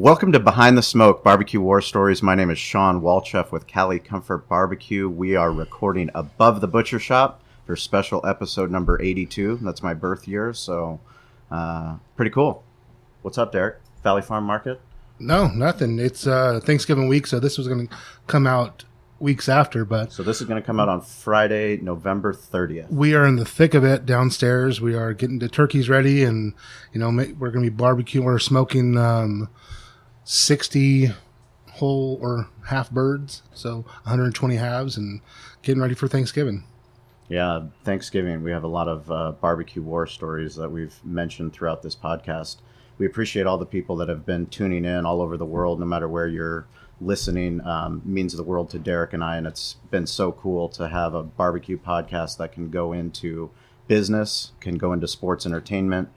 Welcome to Behind the Smoke, Barbecue War Stories. My name is Sean Walchef with Cali Comfort Barbecue. We are recording above the butcher shop for special episode number 82. That's my birth year, so pretty cool. What's up, Derek? Valley Farm Market? No, nothing. It's Thanksgiving week, so this was going to come out weeks after. But So this is going to come out on Friday, November 30th. we are in the thick of it downstairs. We are getting the turkeys ready, and we're going to be barbecuing. We're smoking 60 whole or half birds, so 120 halves, and getting ready for Thanksgiving. Yeah, Thanksgiving. We have a lot of barbecue war stories that we've mentioned throughout this podcast. We appreciate all the people that have been tuning in all over the world, no matter where you're listening. Means the world to Derek and I, and it's been so cool to have a barbecue podcast that can go into business, can go into sports entertainment.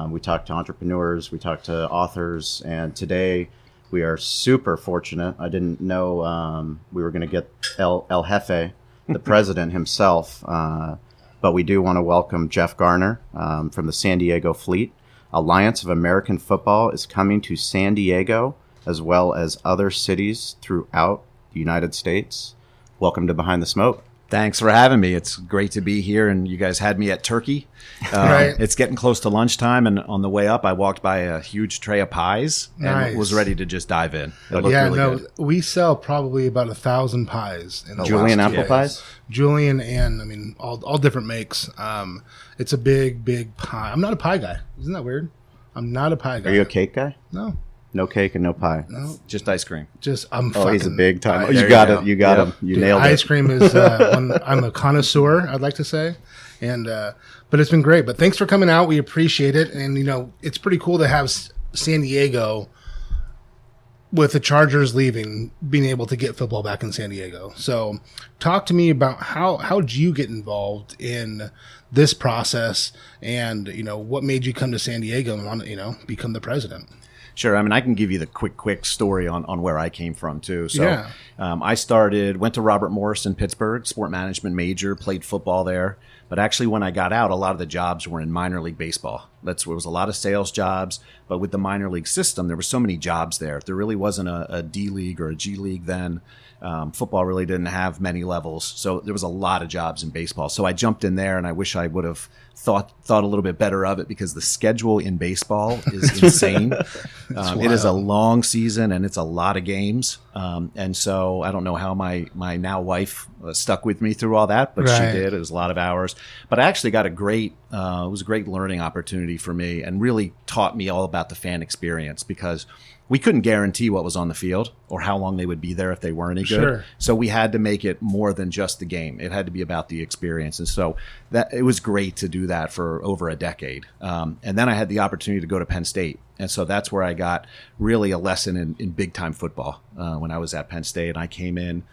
We talk to entrepreneurs, we talk to authors, and today we are super fortunate. I didn't know we were going to get El Jefe, the president himself, but we do want to welcome Jeff Garner from the San Diego Fleet. Alliance of American Football is coming to San Diego as well as other cities throughout the United States. Welcome to Behind the Smoke. Thanks for having me. It's great to be here, and you guys had me at Turkey. Right. It's getting close to lunchtime, and on the way up, I walked by a huge tray of pies and Nice. was ready to just dive in. It looked Yeah, really no, good. we sell probably about 1,000 pies. In the Julian last 2 apple days. pies? Julian and all different makes. It's a big pie. I'm not a pie guy. Isn't that weird? I'm not a pie guy. Are you a cake guy? No, No cake and no pie. Just ice cream. just I'm. Oh, he's a fucking big time. pie. Oh, you There got you it. go. You got Yep. him. You Dude, nailed ice it. cream is I'm a connoisseur, I'd like to say, and but it's been great. But thanks for coming out. We appreciate it, and it's pretty cool to have San Diego with the Chargers leaving, being able to get football back in San Diego. So, talk to me about how'd you get involved in this process, and what made you come to San Diego and want to become the president. Sure. I mean, I can give you the quick story on where I came from, too. So Yeah. I went to Robert Morris in Pittsburgh, sport management major, played football there. But actually, when I got out, a lot of the jobs were in minor league baseball. There was a lot of sales jobs. But with the minor league system, there were so many jobs there. There really wasn't a D League or a G League then. Football really didn't have many levels. So there was a lot of jobs in baseball. So I jumped in there, and I wish I would have thought a little bit better of it, because the schedule in baseball is insane. It is a long season, and it's a lot of games. And so I don't know how my now wife stuck with me through all that, but Right. she did. It was a lot of hours. But I actually got it was a great learning opportunity for me, and really taught me all about the fan experience, because we couldn't guarantee what was on the field or how long they would be there if they weren't any good. Sure. So we had to make it more than just the game. It had to be about the experience. And so it was great to do that for over a decade. And then I had the opportunity to go to Penn State. And so that's where I got really a lesson in big time football when I was at Penn State. And I came in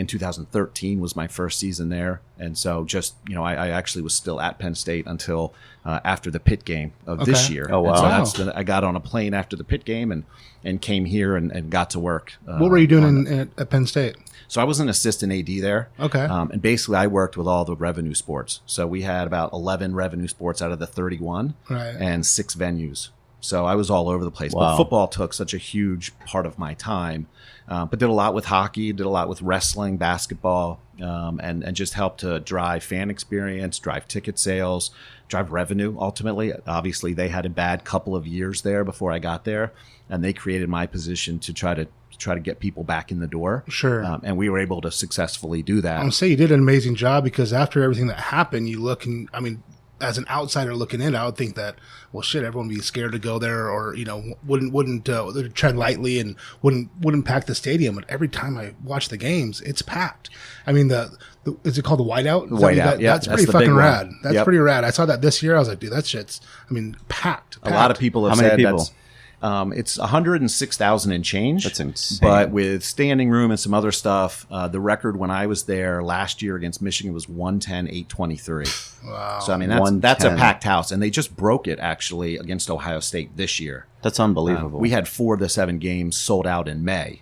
2013 was my first season there. And so I actually was still at Penn State until after the Pitt game of this Okay. year. Oh, wow. And so I got on a plane after the Pitt game and came here and got to work. What were you doing at Penn State? So I was an assistant AD there. Okay. And basically I worked with all the revenue sports. So we had about 11 revenue sports out of the 31 Right. and 6 venues. So I was all over the place. Wow. But football took such a huge part of my time. But did a lot with hockey, did a lot with wrestling, basketball, and just helped to drive fan experience, drive ticket sales, drive revenue ultimately. Obviously, they had a bad couple of years there before I got there, and they created my position to try to get people back in the door. Sure. And we were able to successfully do that. I'm gonna say you did an amazing job, because after everything that happened, you look and as an outsider looking in, I would think that, well, shit, everyone would be scared to go there, or wouldn't tread lightly and wouldn't pack the stadium. But every time I watch the games, it's packed. I mean, is it called the whiteout? Is that what you Whiteout, got? yeah, That's that's pretty the fucking big one. rad. That's Yep. pretty rad. I saw that this year. I was like, dude, that shit's, packed. A lot of people have How many said people? that's it's 106,000 and change. That's insane. But with standing room and some other stuff, the record when I was there last year against Michigan was 110,823. Wow. So I mean that's a 110. packed house, and they just broke it actually against Ohio State this year. That's unbelievable. We had 4 of the 7 games sold out in May.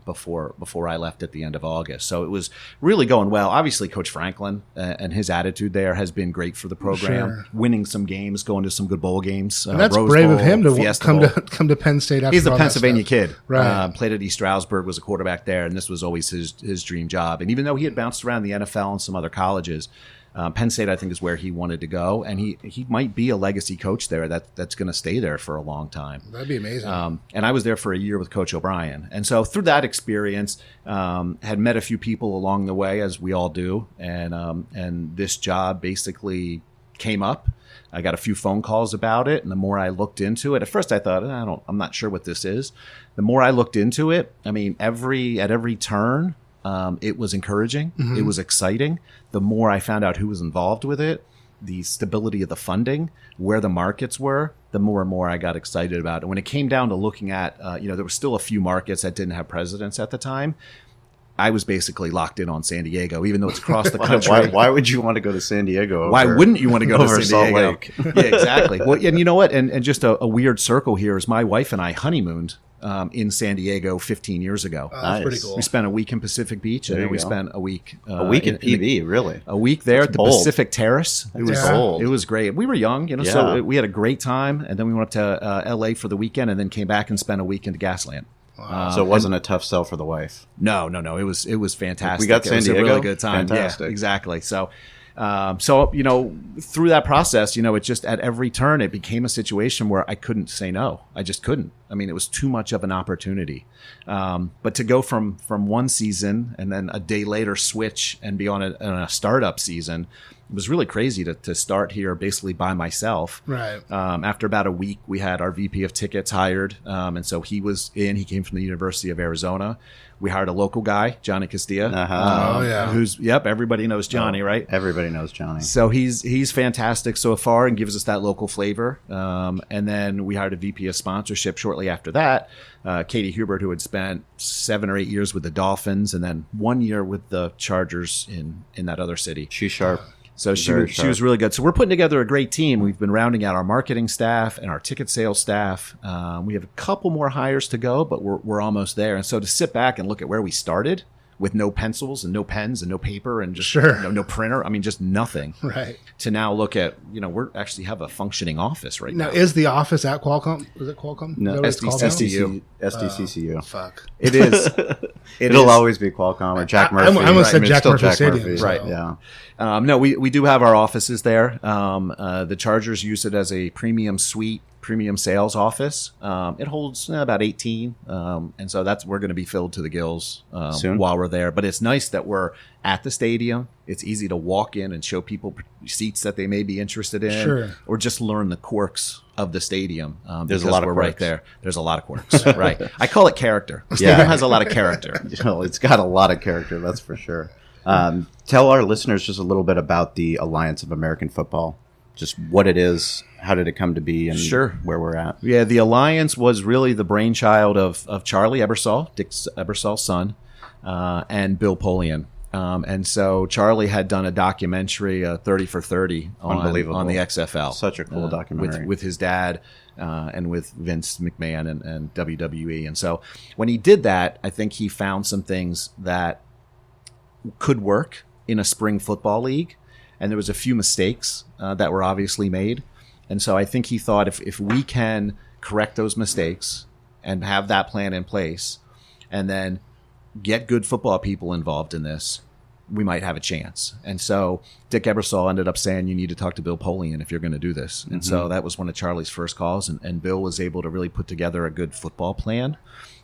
before I left at the end of August. So it was really going well. Obviously, Coach Franklin and his attitude there has been great for the program. Sure. Winning some games, going to some good bowl games. And that's Rose brave Bowl, of him to Fiesta come Bowl. to Penn State. After He's a all that Pennsylvania stuff. kid. Right. Played at East Stroudsburg, was a quarterback there, and this was always his dream job. And even though he had bounced around the NFL and some other colleges, Penn State, I think, is where he wanted to go, and he might be a legacy coach there that's going to stay there for a long time. That'd be amazing. And I was there for a year with Coach O'Brien, and so through that experience, had met a few people along the way, as we all do, and this job basically came up. I got a few phone calls about it, and the more I looked into it, at first I thought, I'm not sure what this is. The more I looked into it, I mean, at every turn, it was encouraging. Mm-hmm. It was exciting. The more I found out who was involved with it, the stability of the funding, where the markets were, the more and more I got excited about it. And when it came down to looking at, there were still a few markets that didn't have presidents at the time. I was basically locked in on San Diego, even though it's across the country. Why would you want to go to San Diego? Why wouldn't you want to go to over San Salt Diego? Lake? Yeah, exactly. Well, and you know what? And just a weird circle here is my wife and I honeymooned in San Diego 15 years ago. That's Nice. pretty cool. We spent a week in Pacific Beach, and There then we you go. spent a week A week at in PB, really? a week there at the bold. Pacific Terrace. It was Yeah. bold. It was great. We were young, Yeah. so we had a great time, and then we went up to LA for the weekend, and then came back and spent a week in Gasland. So it wasn't a tough sell for the wife. No. It was fantastic. We got It was San a really Diego? good time. Fantastic. Yeah, exactly. So through that process, it just at every turn it became a situation where I couldn't say no. I just couldn't. I mean, it was too much of an opportunity. But to go from one season and then a day later switch and be on a startup season, it was really crazy to start here basically by myself. Right. After about a week, we had our VP of tickets hired. And so he was in. He came from the University of Arizona. We hired a local guy, Johnny Castilla. Uh-huh. Oh, yeah. Everybody knows Johnny, right? Everybody knows Johnny. So he's fantastic so far and gives us that local flavor. And then we hired a VP of sponsorship shortly after that, Katie Hubert, who had spent 7 or 8 years with the Dolphins and then 1 year with the Chargers in that other city. She's sharp. So she Very was really good. So we're putting together a great team. We've been rounding out our marketing staff and our ticket sales staff. We have a couple more hires to go, but we're almost there. And so to sit back and look at where we started with no pencils and no pens and no paper and just Sure. no printer, I mean, just nothing, Right. to now look at, we're actually have a functioning office right Now, now. is the office at Qualcomm? Is it Qualcomm? No, Is that what it's called now? SDCC. SDCCU. Fuck. It is. It'll always be Qualcomm or Jack Murphy. I almost said it's Jack still Murphy Stadium, so- Right. Yeah. No, we do have our offices there. The Chargers use it as a premium suite, premium sales office. It holds about 18, and so we're going to be filled to the gills Soon. while we're there. But it's nice that we're at the stadium. It's easy to walk in and show people seats that they may be interested in, Sure. or just learn the quirks of the stadium. There's a because lot of we're right quirks. there. There's a lot of quirks, right? I call it character. The Yeah. stadium has a lot of character. It's got a lot of character, that's for sure. Tell our listeners just a little bit about the Alliance of American Football, just what it is, how did it come to be, and Sure. where we're at. Yeah, the Alliance was really the brainchild of Charlie Ebersol, Dick Ebersol's son, and Bill Polian. And so Charlie had done a documentary, 30 for 30, Unbelievable. on the XFL. Such a cool documentary. With his dad and with Vince McMahon and WWE. And so when he did that, I think he found some things that could work in a spring football league. And there was a few mistakes that were obviously made. And so I think he thought if we can correct those mistakes and have that plan in place and then get good football people involved in this, we might have a chance. And so Dick Ebersol ended up saying, you need to talk to Bill Polian if you're going to do this. And so that was one of Charlie's first calls. And Bill was able to really put together a good football plan.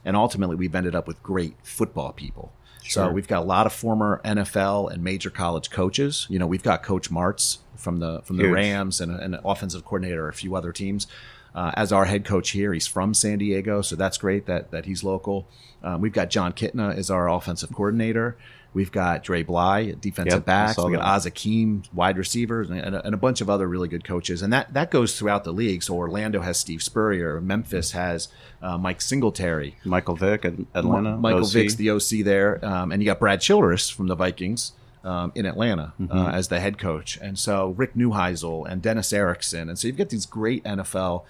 And ultimately, we've ended up with great football people. So Sure. we've got a lot of former NFL and major college coaches. We've got Coach Martz from the Huge. Rams and an offensive coordinator, a few other teams. As our head coach here, he's from San Diego, so that's great that he's local. We've got John Kitna as our offensive coordinator. We've got Dre Bly, defensive Yep, I backs. saw We got that. Oz Akeem, wide receivers, and a bunch of other really good coaches. And that goes throughout the league. So Orlando has Steve Spurrier. Memphis has Mike Singletary. Michael Vick at Atlanta. Michael OC. Vick's the OC there. And you got Brad Childress from the Vikings in Atlanta as the head coach. And so Rick Neuheisel and Dennis Erickson. And so you've got these great NFL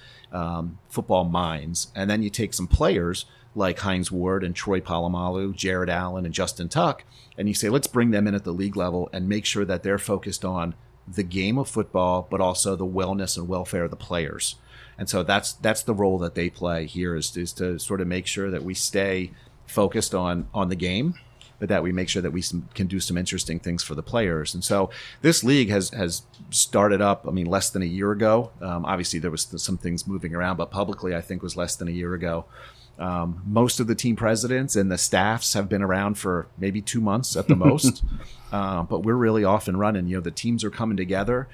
football minds. And then you take some players like Hines Ward and Troy Polamalu, Jared Allen and Justin Tuck, and you say, let's bring them in at the league level and make sure that they're focused on the game of football, but also the wellness and welfare of the players. And so that's the role that they play here is to sort of make sure that we stay focused on the game, but that we make sure that we can do some interesting things for the players. And so this league has started up, less than a year ago. Obviously, there was some things moving around, but publicly, I think was less than a year ago. Most of the team presidents and the staffs have been around for maybe 2 months at the most, but we're really off and running. The teams are coming together.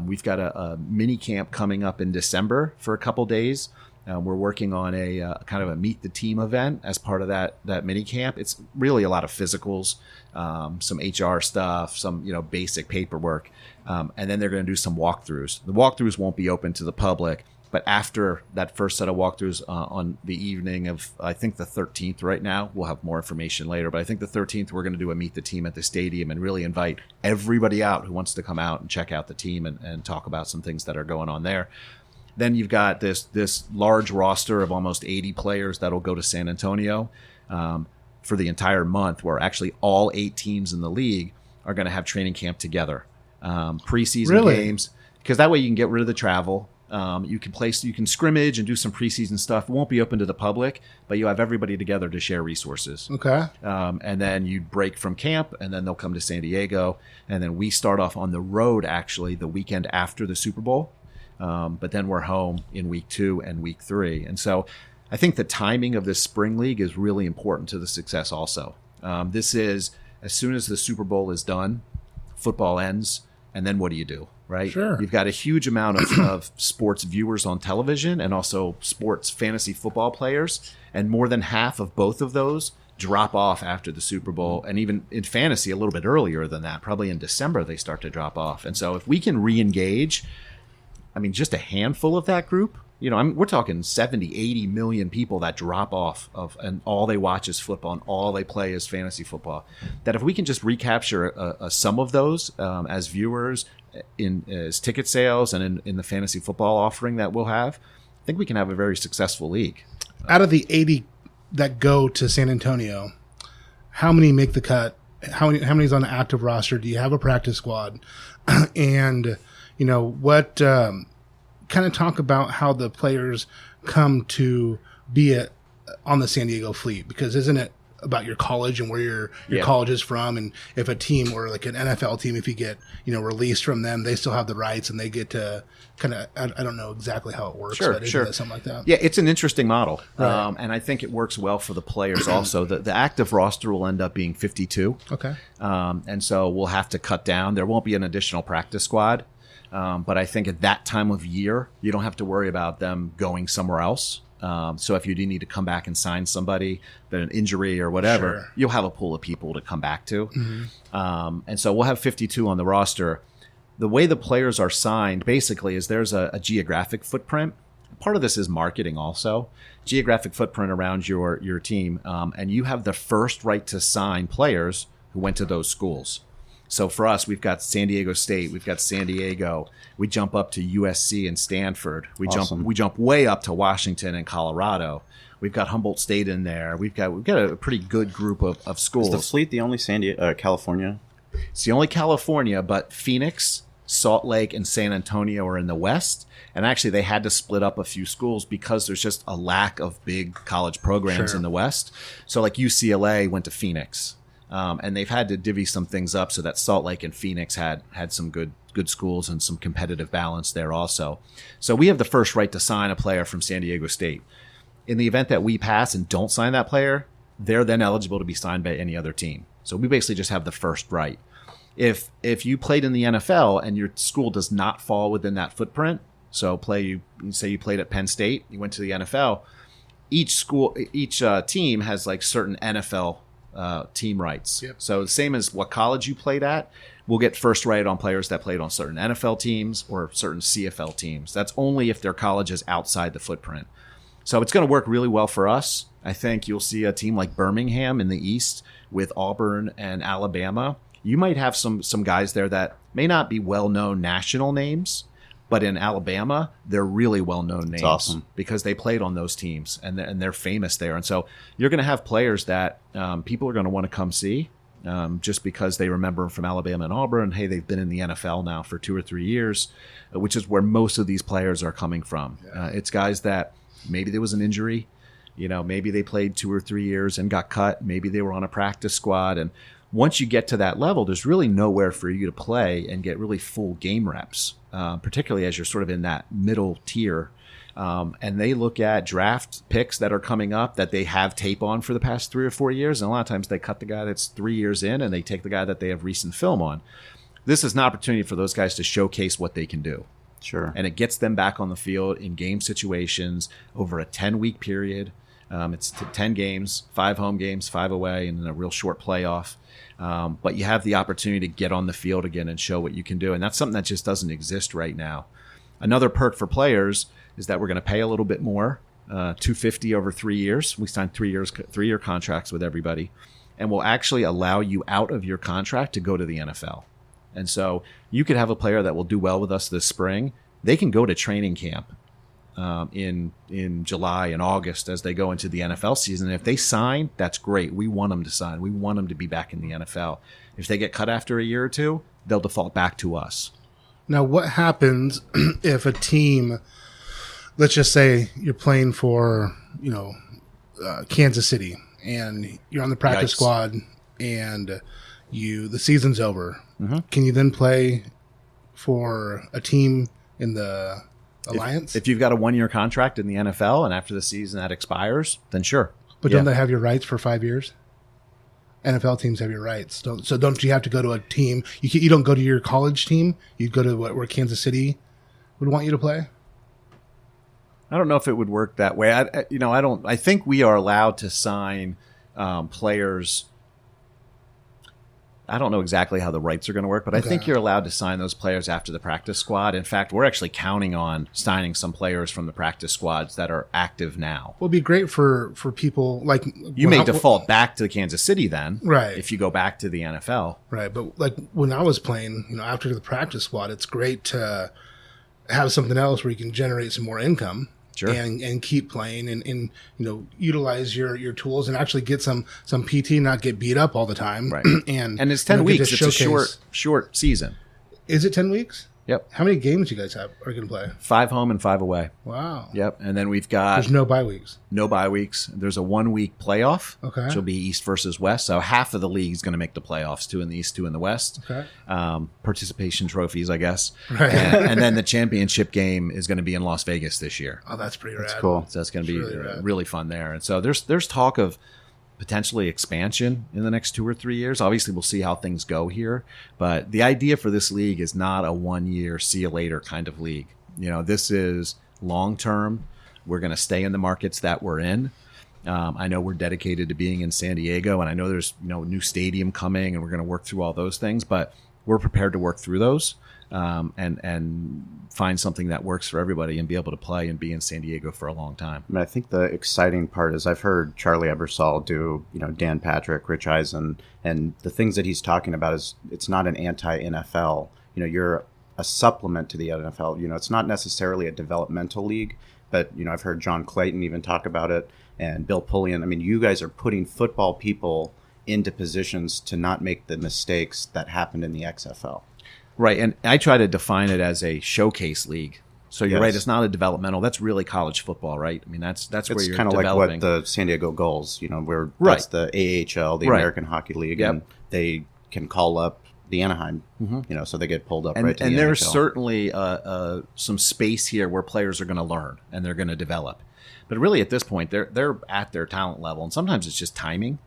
We've got a mini camp coming up in December for a couple days. We're working on a kind of a meet the team event as part of that mini camp. It's really a lot of physicals, some HR stuff, some basic paperwork, and then they're going to do some walkthroughs. The walkthroughs won't be open to the public, but after that first set of walkthroughs on the evening of, I think, the 13th right now, we'll have more information later, but I think the 13th we're going to do a meet the team at the stadium and really invite everybody out who wants to come out and check out the team and talk about some things that are going on there. Then you've got this large roster of almost 80 players that'll go to San Antonio for the entire month, where actually all 8 teams in the league are going to have training camp together. Preseason games, because that way you can get rid of the travel. You can scrimmage and do some preseason stuff. It won't be open to the public, but you have everybody together to share resources. Okay. And then you break from camp, and then they'll come to San Diego, and then we start off on the road actually the weekend after the Super Bowl. But then we're home in week 2 and week 3. And so I think the timing of this spring league is really important to the success also. This is, as soon as the Super Bowl is done, football ends, and then what do? Right? Sure. You've got a huge amount of sports viewers on television and also sports fantasy football players. And more than half of both of those drop off after the Super Bowl. And even in fantasy, a little bit earlier than that, probably in December, they start to drop off. And so if we can re-engage, just a handful of that group, we're talking 70, 80 million people that drop off and all they watch is football and all they play is fantasy football. That if we can just recapture some of those as viewers as ticket sales and in the fantasy football offering that we'll have, I think we can have a very successful league. Out of the 80 that go to San Antonio, how many make the cut? How many's on the active roster? Do you have a practice squad? And what kind of talk about how the players come to be on the San Diego fleet, because isn't it about your college and where your college is from? And if a team or like an NFL team, if you get released from them, they still have the rights and they get to kind of, I don't know exactly how it works, but isn't it something like that? Yeah, it's an interesting model. Right. And I think it works well for the players also. The active roster will end up being 52. Okay. And so we'll have to cut down. There won't be an additional practice squad. But I think at that time of year, you don't have to worry about them going somewhere else. So if you do need to come back and sign somebody, that an injury or whatever, you'll have a pool of people to come back to. Mm-hmm. And so we'll have 52 on the roster. The way the players are signed basically is there's a geographic footprint. Part of this is marketing also. Geographic footprint around your team. And you have the first right to sign players who went to those schools. So for us, we've got San Diego State, we've got San Diego. We jump up to USC and Stanford. We jump way up to Washington and Colorado. We've got Humboldt State in there. We've got a pretty good group of schools. Is the fleet the only California? It's the only California, but Phoenix, Salt Lake, and San Antonio are in the West. And actually, they had to split up a few schools because there's just a lack of big college programs in the West. So like UCLA went to Phoenix. And they've had to divvy some things up so that Salt Lake and Phoenix had some good schools and some competitive balance there also. So we have the first right to sign a player from San Diego State. In the event that we pass and don't sign that player, they're then eligible to be signed by any other team. So we basically just have the first right. If you played in the NFL and your school does not fall within that footprint, so say you played at Penn State, you went to the NFL, each team has like certain NFL team rights. Yep. So the same as what college you played at, we'll get first right on players that played on certain NFL teams or certain CFL teams. That's only if their college is outside the footprint. So it's going to work really well for us. I think you'll see a team like Birmingham in the East with Auburn and Alabama. You might have some guys there that may not be well-known national names, But in Alabama, they're really well-known names awesome. because they played on those teams, and they're famous there. And so you're going to have players that people are going to want to come see just because they remember them from Alabama and Auburn. Hey, they've been in the NFL now for 2 or 3 years, which is where most of these players are coming from. It's guys that maybe there was an injury. Maybe they played 2 or 3 years and got cut. Maybe they were on a practice squad. And once you get to that level, there's really nowhere for you to play and get really full game reps, particularly as you're sort of in that middle tier. And they look at draft picks that are coming up that they have tape on for the past 3 or 4 years. And a lot of times they cut the guy that's 3 years in and they take the guy that they have recent film on. This is an opportunity for those guys to showcase what they can do. Sure. And it gets them back on the field in game situations over a 10-week period. It's 10 games, 5 home games, 5 away, and then a real short playoff. But you have the opportunity to get on the field again and show what you can do. And that's something that just doesn't exist right now. Another perk for players is that we're going to pay a little bit more, $250 over 3 years. We signed 3-year contracts with everybody. And we'll actually allow you out of your contract to go to the NFL. And so you could have a player that will do well with us this spring. They can go to training camp in July and August as they go into the NFL season. And if they sign, that's great. We want them to sign. We want them to be back in the NFL. If they get cut after a year or two, they'll default back to us. Now, what happens if a team, let's just say you're playing for, Kansas City, and you're on the practice squad, and the season's over. Mm-hmm. Can you then play for a team in the Alliance? If you've got a 1-year contract in the NFL and after the season that expires, then sure. But don't they have your rights for 5 years? NFL teams have your rights. Don't you have to go to a team? You don't go to your college team. You go to where Kansas City would want you to play. I don't know if it would work that way. I think we are allowed to sign players. I don't know exactly how the rights are going to work, but I think you're allowed to sign those players after the practice squad. In fact, we're actually counting on signing some players from the practice squads that are active now. Well, it'd be great for people like you may default back to Kansas City then, right? If you go back to the NFL, right? But like when I was playing, after the practice squad, it's great to have something else where you can generate some more income. Sure. And keep playing and utilize your tools and actually get some PT, not get beat up all the time. Right. and it's 10 weeks. It's a short season. Is it 10 weeks? Yep. How many games you guys are going to play? 5 home and 5 away. Wow. Yep. And then we've got... There's no bye weeks. No bye weeks. There's a 1-week playoff, which will be East versus West. So half of the league is going to make the playoffs, 2 in the East, 2 in the West. Okay. Participation trophies, I guess. Right. And then the championship game is going to be in Las Vegas this year. Oh, that's pretty rad. That's cool. So that's going to be really fun there. And so there's talk of potentially expansion in the next 2 or 3 years. Obviously, we'll see how things go here. But the idea for this league is not a 1-year, see you later kind of league. This is long-term. We're going to stay in the markets that we're in. I know we're dedicated to being in San Diego, and I know there's new stadium coming, and we're going to work through all those things. But we're prepared to work through those and find something that works for everybody and be able to play and be in San Diego for a long time. I think the exciting part is I've heard Charlie Ebersol do, Dan Patrick, Rich Eisen, and the things that he's talking about is it's not an anti-NFL. You're a supplement to the NFL. It's not necessarily a developmental league, but, I've heard John Clayton even talk about it and Bill Pullian. I mean, you guys are putting football people into positions to not make the mistakes that happened in the XFL. Right, and I try to define it as a showcase league. So you're right; it's not a developmental. That's really college football, right? I mean, that's where you're kind of developing. like what the San Diego Gulls, where that's the AHL, the American Hockey League, and they can call up the Anaheim, so they get pulled up right to the NHL. And there's certainly some space here where players are going to learn and they're going to develop. But really, at this point, they're at their talent level, and sometimes it's just timing,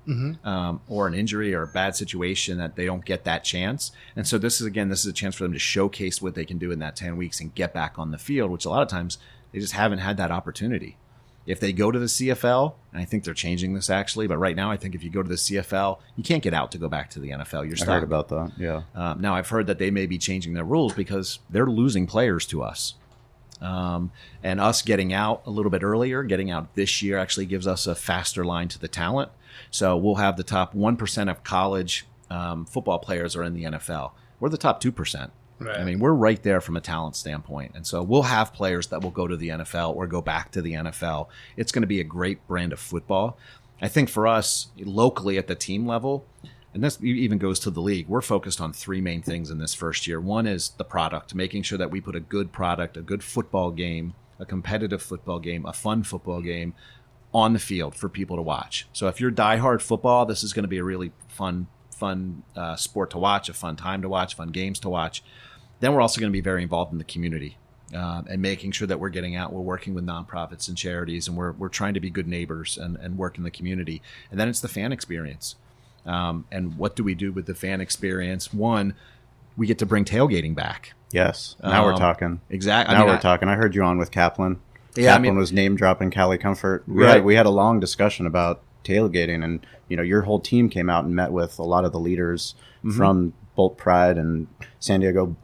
or an injury or a bad situation that they don't get that chance. And so this is a chance for them to showcase what they can do in that 10 weeks and get back on the field, which a lot of times they just haven't had that opportunity. If they go to the CFL, and I think they're changing this actually, but right now I think if you go to the CFL, you can't get out to go back to the NFL. You're stuck. I heard about that. Yeah. Now I've heard that they may be changing their rules because they're losing players to us. And us getting out a little bit earlier, getting out this year actually gives us a faster line to the talent. So we'll have the top 1% of college football players are in the NFL. We're the top 2%. Right. I mean, we're right there from a talent standpoint. And so we'll have players that will go to the NFL or go back to the NFL. It's going to be a great brand of football. I think for us, locally at the team level, and this even goes to the league, we're focused on three main things in this first year. One is the product, making sure that we put a good product, a good football game, a competitive football game, a fun football game on the field for people to watch. So if you're diehard football, this is going to be a really fun sport to watch, a fun time to watch, fun games to watch. Then we're also going to be very involved in the community and making sure that we're getting out. We're working with nonprofits and charities, and we're trying to be good neighbors and work in the community. And then it's the fan experience. And what do we do with the fan experience? One, we get to bring tailgating back. Yes. Now we're talking. Exactly. Now we're talking. I heard you on with Kaplan. Yeah, Kaplan was name dropping Cali Comfort. We had a long discussion about tailgating, and your whole team came out and met with a lot of the leaders from Bolt Pride and San Diego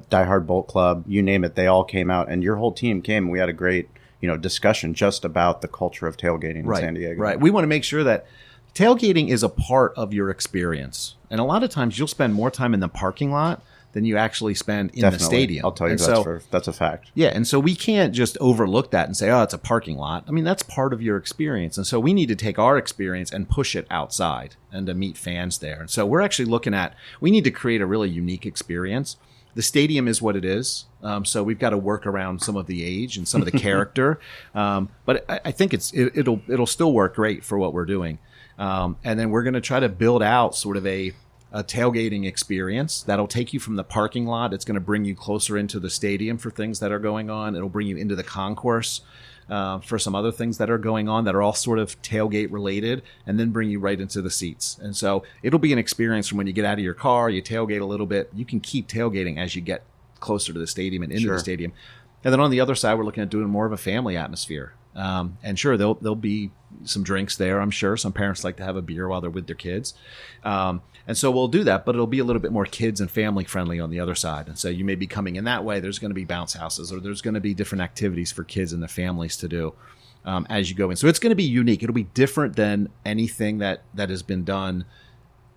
Die Hard Bolt Club. You name it, they all came out, and your whole team came. And we had a great discussion just about the culture of tailgating in San Diego. Right. We want to make sure that tailgating is a part of your experience, and a lot of times you'll spend more time in the parking lot than you actually spend in the stadium. I'll tell you, that's a fact. Yeah, and so we can't just overlook that and say, oh, it's a parking lot. I mean, that's part of your experience. And so we need to take our experience and push it outside and to meet fans there. And so we're actually looking at, we need to create a really unique experience. The stadium is what it is. So we've got to work around some of the age and some of the character. But I think it'll still work great for what we're doing. And then we're going to try to build out sort of a tailgating experience that'll take you from the parking lot. It's going to bring you closer into the stadium for things that are going on. It'll bring you into the concourse for some other things that are going on that are all sort of tailgate related, and then bring you right into the seats. And so it'll be an experience from when you get out of your car, you tailgate a little bit. You can keep tailgating as you get closer to the stadium and into the stadium. And then on the other side, we're looking at doing more of a family atmosphere. And sure, there'll be some drinks there, I'm sure. Some parents like to have a beer while they're with their kids. And so we'll do that, but it'll be a little bit more kids and family friendly on the other side. And so you may be coming in that way. There's going to be bounce houses, or there's going to be different activities for kids and their families to do as you go in. So it's going to be unique. It'll be different than anything that has been done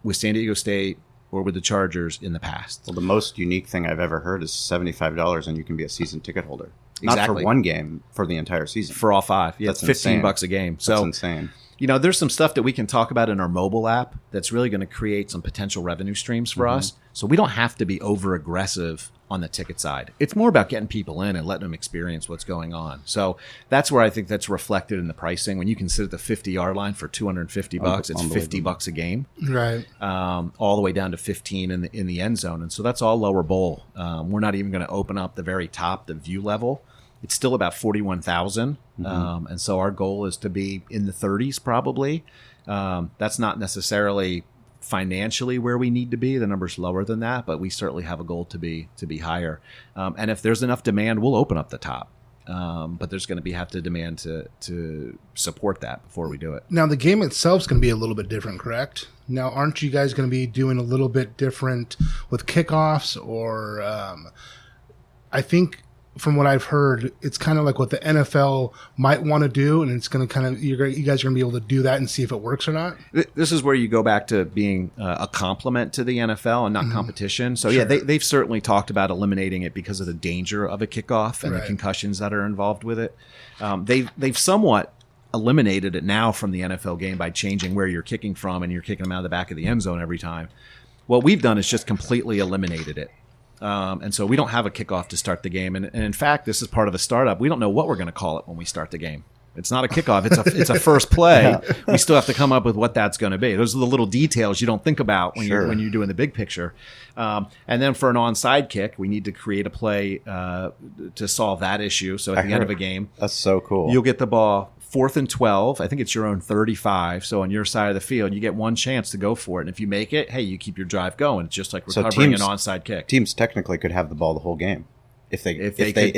with San Diego State or with the Chargers in the past. Well, the most unique thing I've ever heard is $75 and you can be a season ticket holder. Exactly. Not for one game, for the entire season. For all five. Yeah, That's it's $15 a game. So that's insane. There's some stuff that we can talk about in our mobile app that's really going to create some potential revenue streams for us. So we don't have to be over aggressive on the ticket side. It's more about getting people in and letting them experience what's going on. So that's where I think that's reflected in the pricing. When you can sit at the 50-yard line for $250, it's $50 a game. Right. All the way down to 15 in the end zone. And so that's all lower bowl. We're not even going to open up the very top, the view level. It's still about 41,000. And so our goal is to be in the 30s probably. That's not necessarily financially where we need to be. The number's lower than that, but we certainly have a goal to be higher. And if there's enough demand, we'll open up the top. But there's going to have to demand to support that before we do it. Now, the game itself is going to be a little bit different, correct? Now, aren't you guys going to be doing a little bit different with kickoffs? Or I think from what I've heard, it's kind of like what the NFL might want to do, and it's going to kind of you guys are going to be able to do that and see if it works or not. This is where you go back to being a complement to the NFL and not competition. So yeah, they've certainly talked about eliminating it because of the danger of a kickoff and the concussions that are involved with it. They've somewhat eliminated it now from the NFL game by changing where you're kicking from, and you're kicking them out of the back of the end zone every time. What we've done is just completely eliminated it. And so we don't have a kickoff to start the game. And in fact, this is part of a startup. We don't know what we're going to call it when we start the game. It's not a kickoff. It's a first play. Yeah. We still have to come up with what that's going to be. Those are the little details you don't think about when you're doing the big picture. And then for an onside kick, we need to create a play to solve that issue. So at the end of a game, that's so cool. You'll get the ball 4th and 12. I think it's your own 35. So on your side of the field, you get one chance to go for it. And if you make it, hey, you keep your drive going. It's just like recovering an onside kick. Teams technically could have the ball the whole game. If they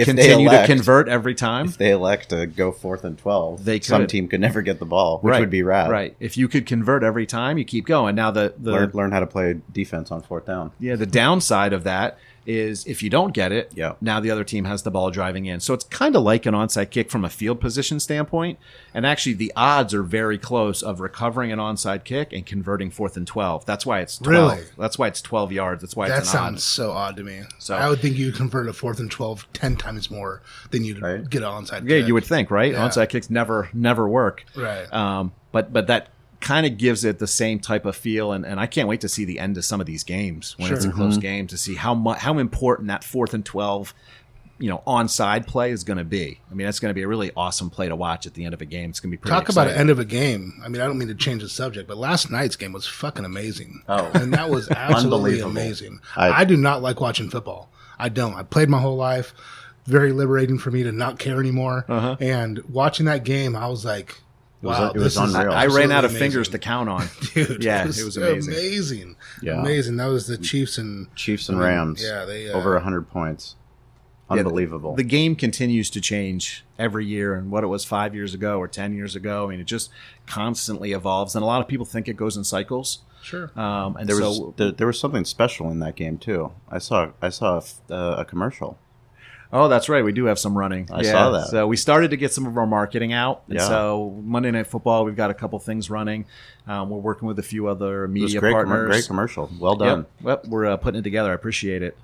continue to convert every time. If they elect to go 4th and 12, some team could never get the ball, which would be rad. Right. If you could convert every time, you keep going. Now learn how to play defense on 4th down. Yeah, the downside of that is if you don't get it, Yeah. now the other team has the ball driving in. So it's kind of like an onside kick from a field position standpoint. And actually, the odds are very close of recovering an onside kick and converting 4th and 12. That's why it's 12. Really? That's why it's 12 yards. That's why That it's an sounds so odd to me. So- I would think you'd convert a 4th and 12 10 times more than you'd Right. get an onside Yeah, kick. you would think, right? Yeah. Onside kicks never work. Right. But that kind of gives it the same type of feel, and I can't wait to see the end of some of these games when it's a Sure. close game to see how important that 4th and 12, onside play is going to be. I mean, that's going to be a really awesome play to watch at the end of a game. It's going to be pretty Talk about exciting. an end of a game. I mean, I don't mean to change the subject, but last night's game was fucking amazing. Oh. And that was absolutely Unbelievable. amazing. I- I do not like watching football. I don't. I played my whole life. Very liberating for me to not care anymore. And watching that game, I was like, wow, it was this is unreal. I ran out of absolutely fingers to amazing. count on. Dude, Yeah, it was amazing. Yeah. Amazing. That was the Chiefs and Chiefs and Rams. Yeah, they over 100 points. Unbelievable. The game continues to change every year, and what it was 5 years ago or 10 years ago, I mean, it just constantly evolves, and a lot of people think it goes in cycles. Sure. And there so, was there was something special in that game too. I saw a commercial. oh, that's right, we do have some running. I saw that. So we started to get some of our marketing out, and Yeah. so Monday Night Football, we've got a couple things running. We're working with a few other It was media great, partners. great commercial. Well done. Yep, we're putting it together. I appreciate it.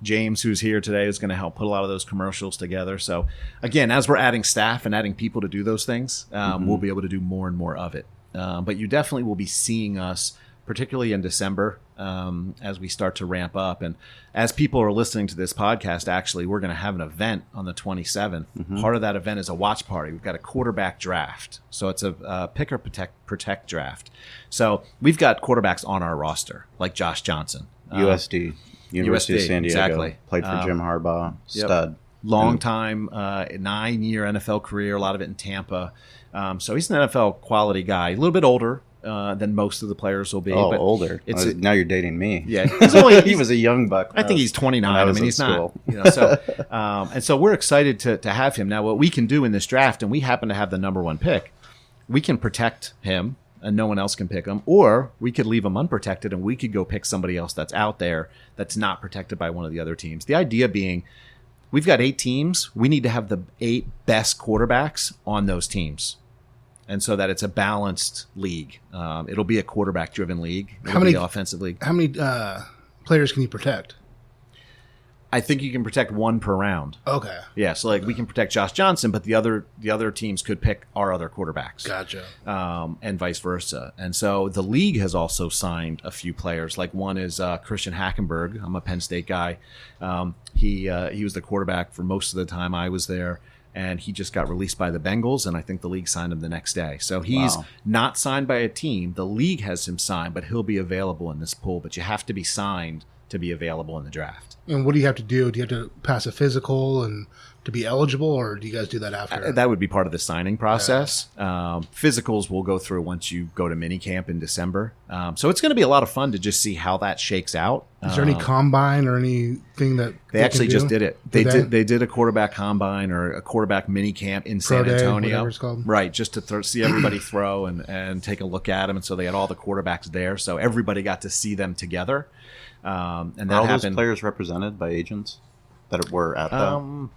James, who's here today, is going to help put a lot of those commercials together. So, again, as we're adding staff and adding people to do those things, we'll be able to do more and more of it. But you definitely will be seeing us, particularly in December, as we start to ramp up. And as people are listening to this podcast, actually, we're going to have an event on the 27th. Part of that event is a watch party. We've got a quarterback draft. So it's a pick or protect draft. So we've got quarterbacks on our roster, like Josh Johnson. USD, University of USD, San Diego. exactly. Played for Jim Harbaugh. Yep. Stud. Long time, 9-year NFL career, a lot of it in Tampa. So he's an NFL quality guy, a little bit older than most of the players will be. Oh, but older. It's Now you're dating me. yeah, he's only, He was a young buck. I think he's 29. when I I was mean, in he's school. not. So, and so we're excited to have him. Now, what we can do in this draft, and we happen to have the number 1 pick, we can protect him, and no one else can pick him, or we could leave him unprotected, and we could go pick somebody else that's out there that's not protected by one of the other teams. The idea being, we've got 8 teams. We need to have the 8 best quarterbacks on those teams. And so that it's a balanced league. It'll be a quarterback-driven league. It'll How many- be an offensive league? How many players can you protect? I think you can protect 1 per round. Okay. Yeah, so like we can protect Josh Johnson, but the other teams could pick our other quarterbacks. Gotcha. And vice versa. And so the league has also signed a few players. Like one is Christian Hackenberg. I'm a Penn State guy. He was the quarterback for most of the time I was there, and he just got released by the Bengals, and I think the league signed him the next day. So he's Wow. not signed by a team. The league has him signed, but he'll be available in this pool. But you have to be signed to be available in the draft. And what do you have to do? Do you have to pass a physical and to be eligible, or do you guys do that after? That would be part of the signing process. Physicals will go through once you go to minicamp in December. So it's going to be a lot of fun to just see how that shakes out. Is there any combine or anything that They actually can just do? did it. They Did did. They did a quarterback combine or a quarterback minicamp in San Day, Antonio, whatever it's called. right? Just to see everybody throw and take a look at them. And so they had all the quarterbacks there, so everybody got to see them together. And that Are all those happened. players represented by agents that were at the?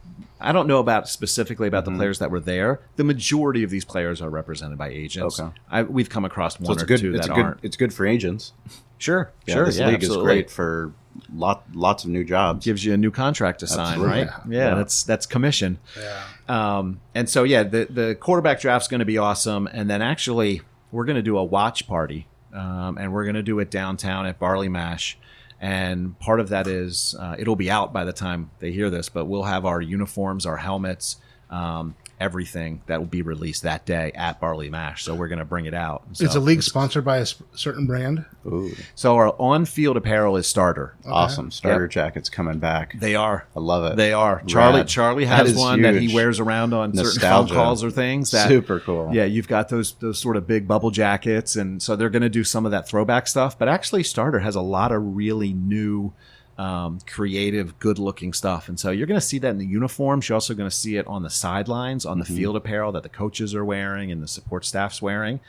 I don't know specifically about the players that were there. The majority of these players are represented by agents. Okay. We've come across So one it's or good. two It's that good. aren't. It's good for agents. Sure, Yeah, sure. this Yeah, league absolutely. is great for lots of new jobs. Gives you a new contract to sign, Absolutely. right? Yeah, Yeah. that's commission. Yeah. And so yeah, the quarterback draft's going to be awesome, and then actually we're going to do a watch party, and we're going to do it downtown at Barley Mash. And part of that is it'll be out by the time they hear this, but we'll have our uniforms, our helmets, everything that will be released that day at Barley Mash. So we're going to bring it out. So, Is the league sponsored by a certain brand? Ooh, so our on-field apparel is Starter. awesome! Starter jackets coming back. They are. I love it. They are. Rad. Charlie That has is one that he huge. wears around on certain Nostalgia. phone calls or things. That, Super cool. Yeah, you've got those sort of big bubble jackets, and so they're going to do some of that throwback stuff. But actually, Starter has a lot of really new, creative, good-looking stuff, and so you're going to see that in the uniforms. You're also going to see it on the sidelines, on the field apparel that the coaches are wearing and the support staff's wearing.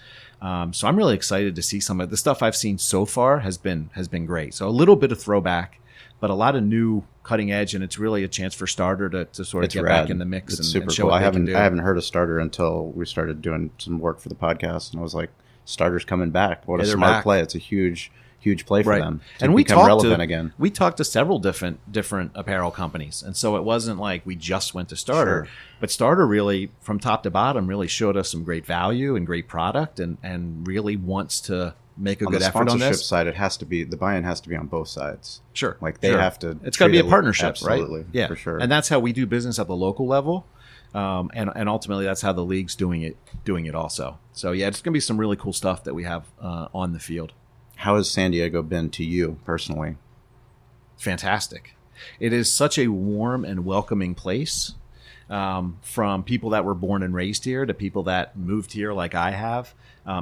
So I'm really excited to see some of the stuff I've seen so far has been great. So a little bit of throwback. but a lot of new cutting edge, and it's really a chance for Starter to sort of It's get rad. back in the mix It's and super show cool. what I they can haven't do. heard of Starter until we started doing some work for the podcast, and I was like, Starter's coming back. What a Yeah, they're smart back. play. It's a huge play for Right. them to And we become talked relevant to again. we talked to several different apparel companies, and so it wasn't like we just went to Starter, Sure. but Starter really, from top to bottom, really showed us some great value and great product, and really wants to make a On good the effort on sponsorship this. side, it has to be, the buy-in has to be on both sides. Sure, Like they sure. have to. It's got to treat be a it- partnership, absolutely, right? Yeah, for sure. And that's how we do business at the local level, and ultimately that's how the league's doing it also. So yeah, it's going to be some really cool stuff that we have on the field. How has San Diego been to you personally? Fantastic. It is such a warm and welcoming place, from people that were born and raised here to people that moved here like I have.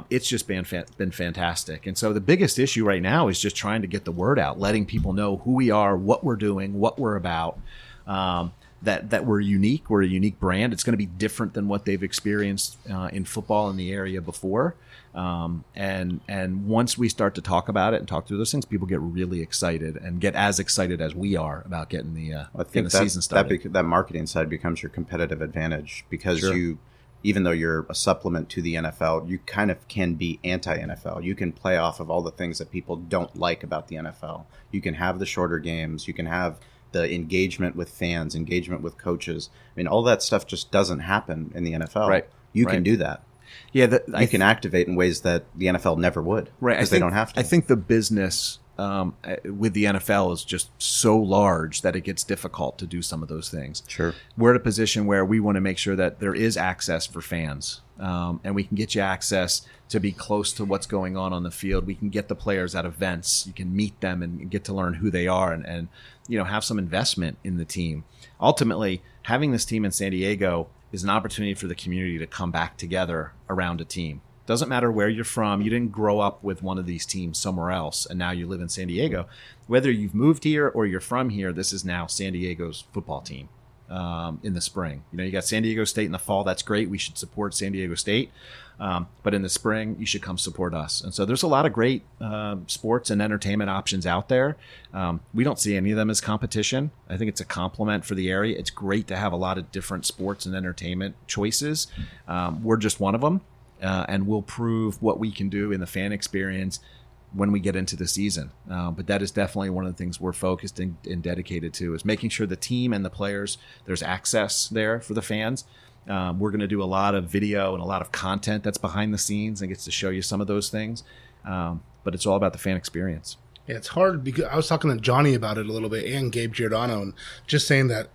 It's just been fantastic. And so the biggest issue right now is just trying to get the word out, letting people know who we are, what we're doing, what we're about, that we're unique. We're a unique brand. It's going to be different than what they've experienced in football in the area before. And once we start to talk about it and talk through those things, people get really excited and get as excited as we are about getting the I getting think the season started. that marketing side becomes your competitive advantage because Sure. you, even though you're a supplement to the NFL, you kind of can be anti-NFL. You can play off of all the things that people don't like about the NFL. You can have the shorter games. You can have the engagement with fans, engagement with coaches. I mean, all that stuff just doesn't happen in the NFL. Right. You Right. can do that. Yeah, You can activate in ways that the NFL never would. right. Because they don't have to. I think the business with the NFL is just so large that it gets difficult to do some of those things. Sure. We're at a position where we want to make sure that there is access for fans, and we can get you access to be close to what's going on the field. We can get the players at events. You can meet them and get to learn who they are, and have some investment in the team. Ultimately, having this team in San Diego is an opportunity for the community to come back together around a team. Doesn't matter where you're from. You didn't grow up with one of these teams somewhere else, and now you live in San Diego. Whether you've moved here or you're from here, this is now San Diego's football team in the spring. You got San Diego State in the fall. That's great. We should support San Diego State. But in the spring, you should come support us. And so there's a lot of great sports and entertainment options out there. We don't see any of them as competition. I think it's a compliment for the area. It's great to have a lot of different sports and entertainment choices. We're just one of them. And we'll prove what we can do in the fan experience when we get into the season. But that is definitely one of the things we're focused and dedicated to, is making sure the team and the players, there's access there for the fans. We're going to do a lot of video and a lot of content that's behind the scenes and gets to show you some of those things. But it's all about the fan experience. Yeah, it's hard because I was talking to Johnny about it a little bit and Gabe Giordano, and just saying that,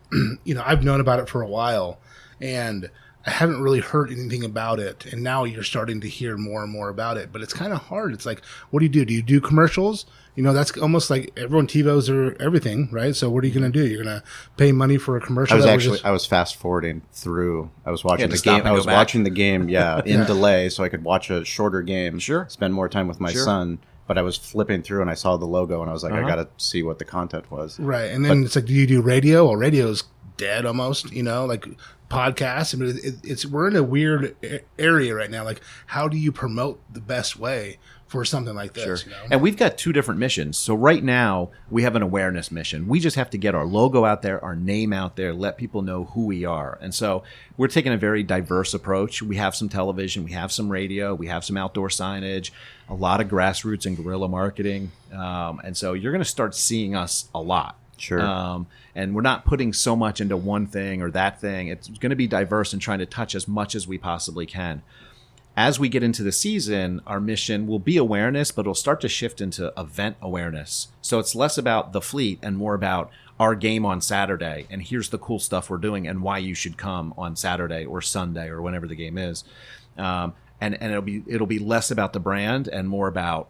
I've known about it for a while and I haven't really heard anything about it. And now you're starting to hear more and more about it, but it's kind of hard. It's like, what do you do? Do you do commercials? That's almost like everyone TiVos or everything, right? So what are you going to do? You're going to pay money for a commercial? I was fast forwarding through. I was watching to the stop game. and I go was back. watching the game, in Yeah. delay, so I could watch a shorter game. Sure. Spend more time with my Sure. son. But I was flipping through and I saw the logo and I was like, I Uh-huh. got to see what the content was. Right. And then it's like, do you do radio? Well, radio's dead almost, like podcasts. I mean, we're in a weird area right now. Like, how do you promote the best way for something like this? And we've got two different missions. So right now we have an awareness mission. We just have to get our logo out there, our name out there, let people know who we are. And so we're taking a very diverse approach. We have some television, we have some radio, we have some outdoor signage, a lot of grassroots and guerrilla marketing. And so you're going to start seeing us a lot. Sure. And we're not putting so much into one thing or that thing. It's going to be diverse and trying to touch as much as we possibly can. As we get into the season, our mission will be awareness, but it'll start to shift into event awareness. So it's less about the fleet and more about our game on Saturday. And here's the cool stuff we're doing and why you should come on Saturday or Sunday or whenever the game is. And it'll be less about the brand and more about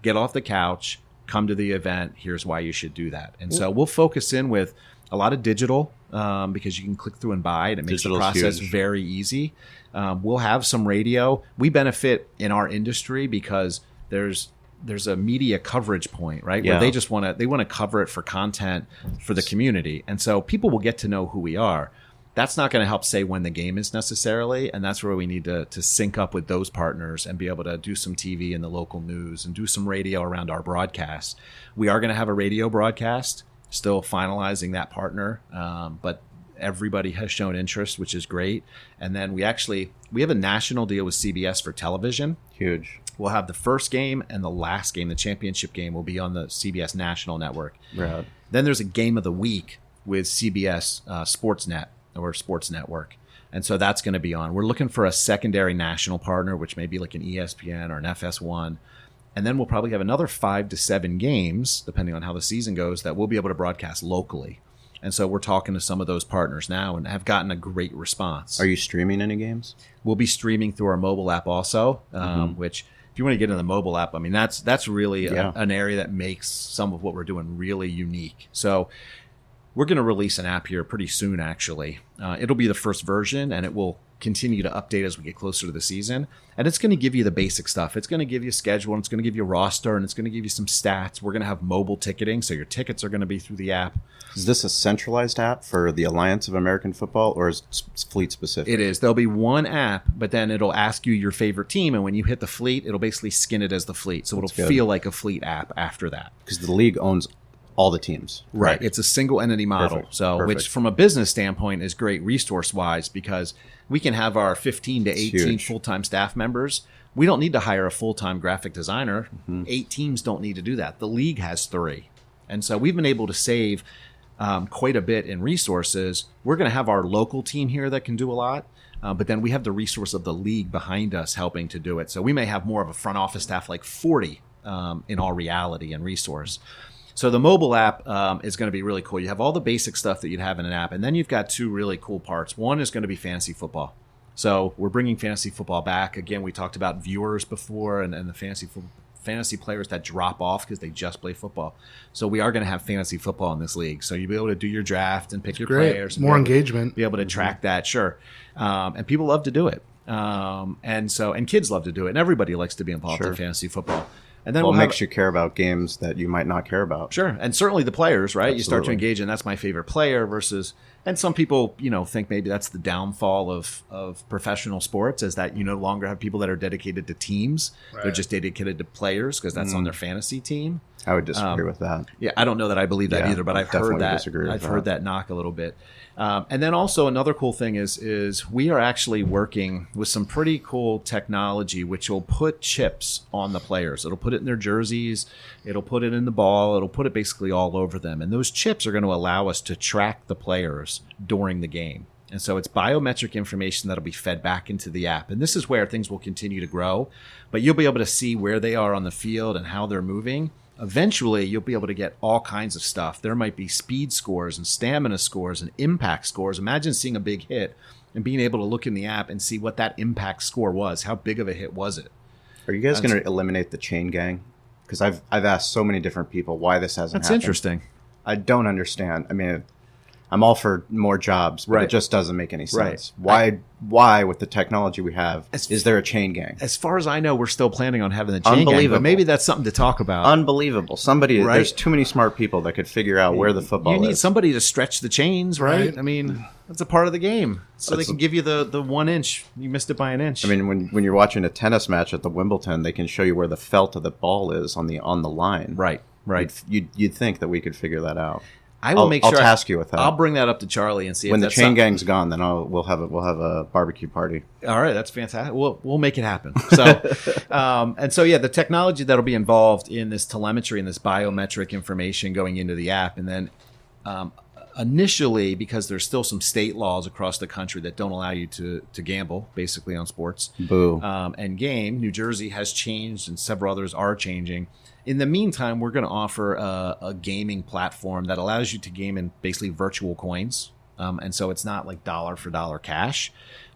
get off the couch, come to the event. Here's why you should do that. And so we'll focus in with a lot of digital because you can click through and buy it. It makes the Digital's process huge. very easy. We'll have some radio. We benefit in our industry because there's a media coverage point, right? Yeah. Where they want to cover it for content for the community. And so people will get to know who we are. That's not going to help say when the game is necessarily. And that's where we need to sync up with those partners and be able to do some TV in the local news and do some radio around our broadcast. We are going to have a radio broadcast. still finalizing that partner, but everybody has shown interest, which is great. And then we have a national deal with CBS for television. Huge. We'll have the first game and the last game, the championship game, will be on the CBS National Network. Right. Then there's a game of the week with CBS Sportsnet or Sports Network. And so that's going to be on. We're looking for a secondary national partner, which may be like an ESPN or an FS1. And then we'll probably have another 5 to 7 games, depending on how the season goes, that we'll be able to broadcast locally. And so we're talking to some of those partners now and have gotten a great response. Are you streaming any games? We'll be streaming through our mobile app also, which if you want to get in the mobile app, I mean, that's really an area that makes some of what we're doing really unique. So we're going to release an app here pretty soon, actually. It'll be the first version, and it will continue to update as we get closer to the season. And it's going to give you the basic stuff. It's going to give you a schedule, and it's going to give you a roster, and it's going to give you some stats. We're going to have mobile ticketing, so your tickets are going to be through the app. Is this a centralized app for the Alliance of American Football, or is it fleet specific? It is. There'll be one app, but then it'll ask you your favorite team, and when you hit the fleet, it'll basically skin it as the fleet. So it'll feel like a fleet app after that. Because the league owns all the teams. Right. It's a single entity model. Perfect. So, Perfect. which from a business standpoint is great resource wise, because we can have our 15 to 18 full-time staff members. We don't need to hire a full-time graphic designer. 8 teams don't need to do that. The league has 3. And so we've been able to save quite a bit in resources. We're going to have our local team here that can do a lot. But then we have the resource of the league behind us helping to do it. So we may have more of a front office staff, like 40 in all reality and resource. So the mobile app is going to be really cool. You have all the basic stuff that you'd have in an app, and then you've got 2 really cool parts. One is going to be fantasy football. So we're bringing fantasy football back. Again, we talked about viewers before and the fantasy players that drop off because they just play football. So we are going to have fantasy football in this league. So you'll be able to do your draft and pick your players. More engagement. Be able to track that, sure. And people love to do it. And kids love to do it. And everybody likes to be involved in fantasy football. And then it makes you care about games that you might not care about. Sure. And certainly the players, right? Absolutely. You start to engage, and that's my favorite player versus, and some people, think maybe that's the downfall of professional sports, is that you no longer have people that are dedicated to teams. Right. They're just dedicated to players because that's on their fantasy team. I would disagree with that. Yeah, I don't know that I believe that either, but I've heard that. I've heard that knock a little bit. And then also another cool thing is we are actually working with some pretty cool technology which will put chips on the players. It'll put it in their jerseys. It'll put it in the ball. It'll put it basically all over them. And those chips are going to allow us to track the players during the game. And so it's biometric information that'll be fed back into the app. And this is where things will continue to grow. But you'll be able to see where they are on the field and how they're moving. Eventually, you'll be able to get all kinds of stuff. There might be speed scores and stamina scores and impact scores. Imagine seeing a big hit and being able to look in the app and see what that impact score was. How big of a hit was it? Are you guys going to eliminate the chain gang? Because I've asked so many different people why this hasn't happened. That's interesting. I don't understand. I mean, I'm all for more jobs, but it just doesn't make any sense. Right. Why, with the technology we have, is there a chain gang? As far as I know, we're still planning on having the chain gang, but maybe that's something to talk about. Unbelievable. There's too many smart people that could figure out where the football is. You need somebody to stretch the chains, right? I mean, that's a part of the game. So they can give you the 1 inch. You missed it by an inch. I mean, when you're watching a tennis match at the Wimbledon, they can show you where the felt of the ball is on the line. Right. You'd think that we could figure that out. I'll task you with that. I'll bring that up to Charlie and see when if the chain gang's gone. Then we'll have a barbecue party. All right, that's fantastic. We'll make it happen. So, the technology that'll be involved in this telemetry and this biometric information going into the app, and then initially, because there's still some state laws across the country that don't allow you to gamble, basically on sports. Boo. And game. New Jersey has changed, and several others are changing. In the meantime, we're going to offer a gaming platform that allows you to game in basically virtual coins. And so it's not like dollar for dollar cash.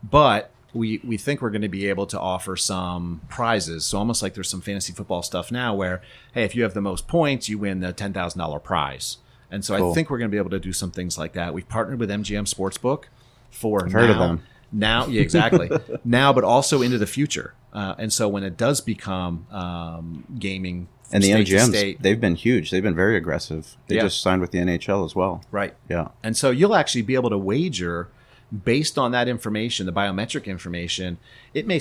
But we think we're going to be able to offer some prizes. So almost like there's some fantasy football stuff now where, hey, if you have the most points, you win the $10,000 prize. And so cool. I think we're going to be able to do some things like that. We've partnered with MGM Sportsbook for I've heard of them. Now, yeah, exactly. Now, but also into the future. And so when it does become gaming, and the MGMs, they've been huge. They've been very aggressive. They just signed with the NHL as well. Right. Yeah. And so you'll actually be able to wager based on that information, the biometric information. It may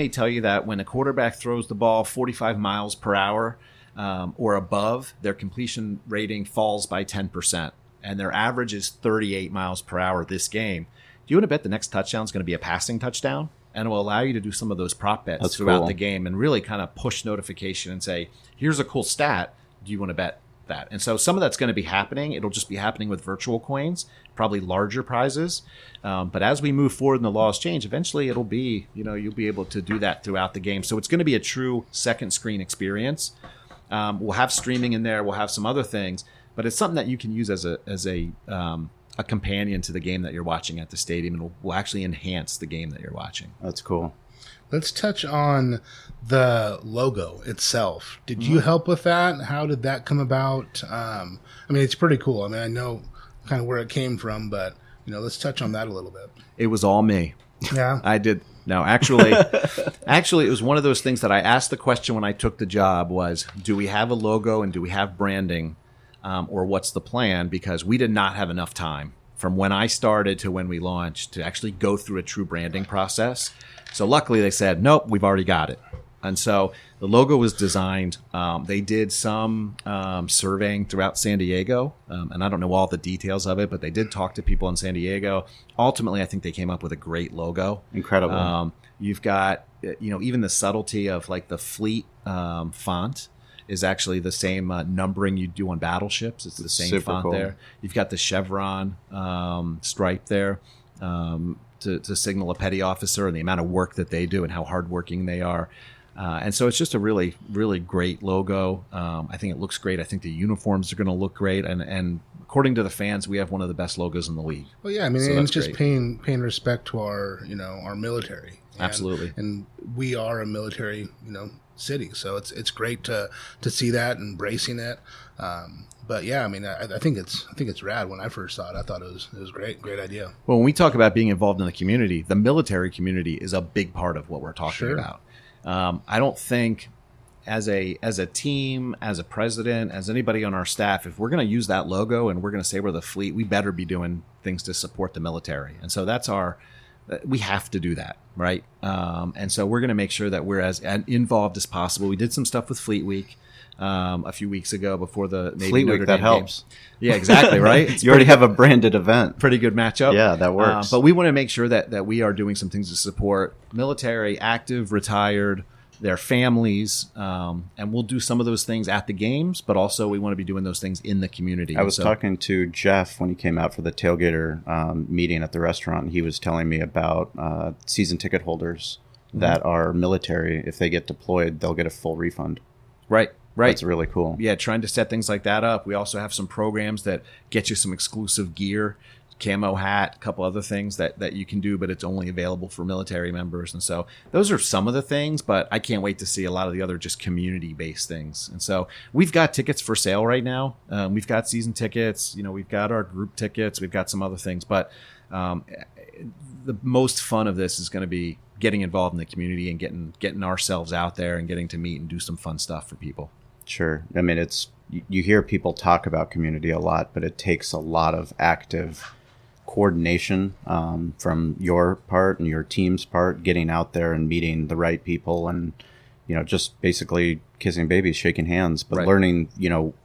tell you that when a quarterback throws the ball 45 miles per hour, or above, their completion rating falls by 10%. And their average is 38 miles per hour this game. Do you want to bet the next touchdown is going to be a passing touchdown? And it will allow you to do some of those prop bets That's throughout cool. the game and really kind of push notification and say, here's a cool stat. Do you want to bet that? And so some of that's going to be happening. It'll just be happening with virtual coins, probably larger prizes. But as we move forward and the laws change, eventually it'll be, you'll be able to do that throughout the game. So it's going to be a true second screen experience. We'll have streaming in there. We'll have some other things, but it's something that you can use as a companion to the game that you're watching at the stadium, and will actually enhance the game that you're watching. That's cool. Let's touch on the logo itself. Did you help with that? How did that come about? I mean, it's pretty cool. I mean, I know kind of where it came from, but let's touch on that a little bit. It was all me. Yeah. I did. No, actually, it was one of those things that I asked the question when I took the job was, do we have a logo and do we have branding, or what's the plan? Because we did not have enough time from when I started to when we launched to actually go through a true branding process. So luckily they said, nope, we've already got it. And so the logo was designed. They did some surveying throughout San Diego, and I don't know all the details of it, but they did talk to people in San Diego. Ultimately, I think they came up with a great logo. Incredible. You've got, even the subtlety of like the fleet font is actually the same numbering you do on battleships. It's the same Super font cool. there. You've got the chevron stripe there. To signal a petty officer and the amount of work that they do and how hardworking they are. And so it's just a really, really great logo. I think it looks great. I think the uniforms are going to look great. And according to the fans, we have one of the best logos in the league. Well, yeah, I mean, So and that's it's just great. paying respect to our, our military. Absolutely. And we are a military, city. So it's great to see that, embracing it. But yeah, I mean, I think it's rad. When I first saw it, I thought it was great idea. Well, when we talk about being involved in the community, the military community is a big part of what we're talking Sure. about. I don't think as a team, as a president, as anybody on our staff, if we're going to use that logo and we're going to say we're the fleet, we better be doing things to support the military. And so we have to do that, right? And so we're going to make sure that we're as involved as possible. We did some stuff with Fleet Week a few weeks ago before the Navy Fleet Notre Week, Dame that helps. games. Yeah, exactly, right? It's You already have a branded event. pretty good matchup. Yeah, that works. But we want to make sure that we are doing some things to support military, active, retired, their families, and we'll do some of those things at the games, but also we want to be doing those things in the community. I was talking to Jeff when he came out for the tailgater meeting at the restaurant. He was telling me about season ticket holders that are military. If they get deployed, they'll get a full refund. Right. That's really cool. Yeah, trying to set things like that up. We also have some programs that get you some exclusive gear, camo hat, a couple other things that you can do, but it's only available for military members. And so those are some of the things, but I can't wait to see a lot of the other just community-based things. And so we've got tickets for sale right now. We've got season tickets. We've got our group tickets. We've got some other things. But the most fun of this is going to be getting involved in the community and getting ourselves out there and getting to meet and do some fun stuff for people. Sure. I mean, you hear people talk about community a lot, but it takes a lot of active coordination from your part and your team's part, getting out there and meeting the right people and, just basically kissing babies, shaking hands, but Right. learning,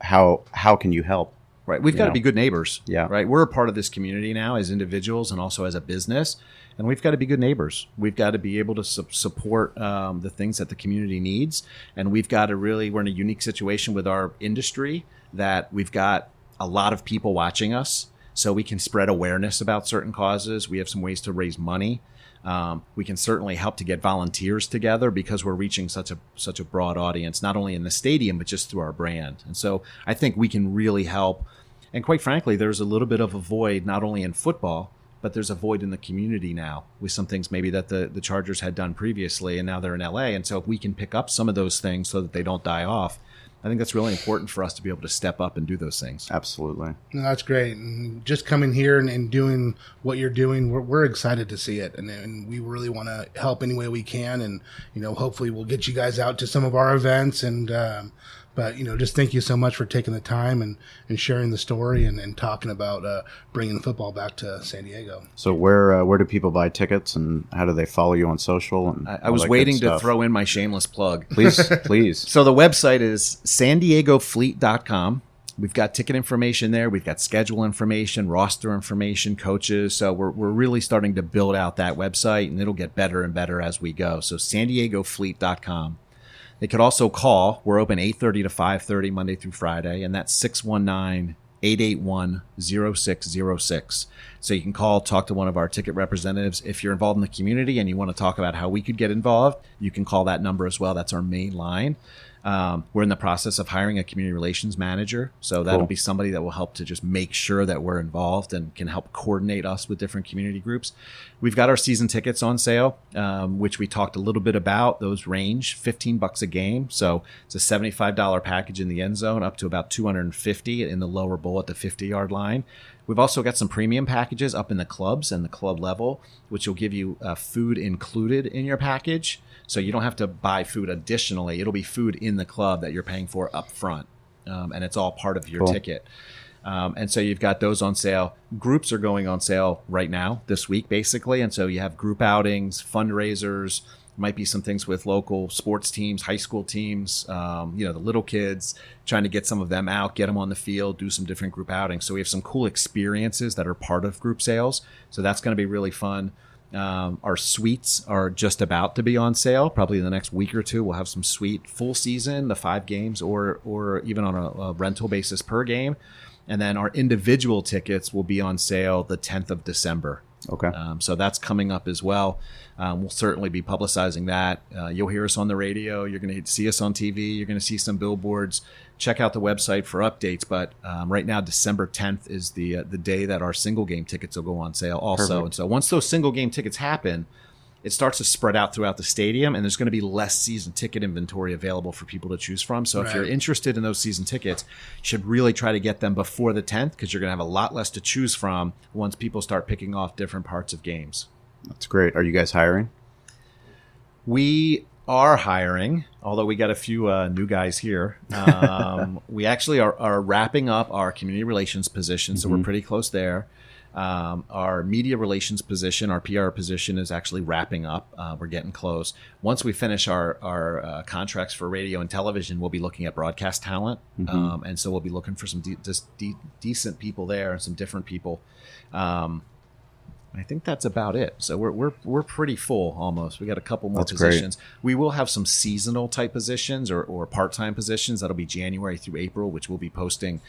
how can you help? Right. We've got to be good neighbors. Yeah. Right. We're a part of this community now as individuals and also as a business. And we've got to be good neighbors. We've got to be able to support the things that the community needs. And we're in a unique situation with our industry that we've got a lot of people watching us. So we can spread awareness about certain causes. We have some ways to raise money. We can certainly help to get volunteers together because we're reaching such a broad audience, not only in the stadium, but just through our brand. And so I think we can really help. And quite frankly, there's a little bit of a void, not only in football, but there's a void in the community now with some things maybe that the Chargers had done previously, and now they're in LA. And so if we can pick up some of those things so that they don't die off, I think that's really important for us to be able to step up and do those things. Absolutely. No, that's great. And just coming here and doing what you're doing, we're excited to see it. And we really want to help any way we can. And, hopefully we'll get you guys out to some of our events. But, just thank you so much for taking the time and sharing the story and talking about bringing football back to San Diego. So where do people buy tickets, and how do they follow you on social? And I was waiting to throw in my shameless plug. Please. So the website is sandiegofleet.com. We've got ticket information there. We've got schedule information, roster information, coaches. So we're really starting to build out that website, and it'll get better and better as we go. So sandiegofleet.com. They could also call. We're open 8:30 to 5:30 Monday through Friday, and that's 619-881-0606. So you can call, talk to one of our ticket representatives. If you're involved in the community and you want to talk about how we could get involved, you can call that number as well. That's our main line. We're in the process of hiring a community relations manager. So that'll be somebody that will help to just make sure that we're involved and can help coordinate us with different community groups. We've got our season tickets on sale, which we talked a little bit about. Those range $15 a game. So it's a $75 package in the end zone up to about $250 in the lower bowl at the 50-yard line. We've also got some premium packages up in the clubs and the club level, which will give you food included in your package. So you don't have to buy food additionally. It'll be food in the club that you're paying for up front. And it's all part of your ticket. And so you've got those on sale. Groups are going on sale right now, this week, basically. And so you have group outings, fundraisers, might be some things with local sports teams, high school teams, the little kids, trying to get some of them out, get them on the field, do some different group outings. So we have some cool experiences that are part of group sales. So that's going to be really fun. Our suites are just about to be on sale. Probably in the next week or two, we'll have some suite full season, the 5 games, or even on a rental basis per game. And then our individual tickets will be on sale the 10th of December. Okay. So that's coming up as well. We'll certainly be publicizing that. You'll hear us on the radio. You're going to see us on TV. You're going to see some billboards. Check out the website for updates. But right now, December 10th is the day that our single game tickets will go on sale also. Perfect. And so once those single game tickets happen, it starts to spread out throughout the stadium, and there's going to be less season ticket inventory available for people to choose from. So if you're interested in those season tickets, you should really try to get them before the 10th, because you're going to have a lot less to choose from once people start picking off different parts of games. That's great. Are you guys hiring? We are hiring, although we got a few new guys here. We actually are wrapping up our community relations position, so we're pretty close there. Our media relations position, our PR position, is actually wrapping up. We're getting close. Once we finish our contracts for radio and television, we'll be looking at broadcast talent. And so we'll be looking for some decent people there and some different people. I think that's about it. So we're pretty full almost. We got a couple more positions. Great. We will have some seasonal type positions or part-time positions. That'll be January through April, which we'll be posting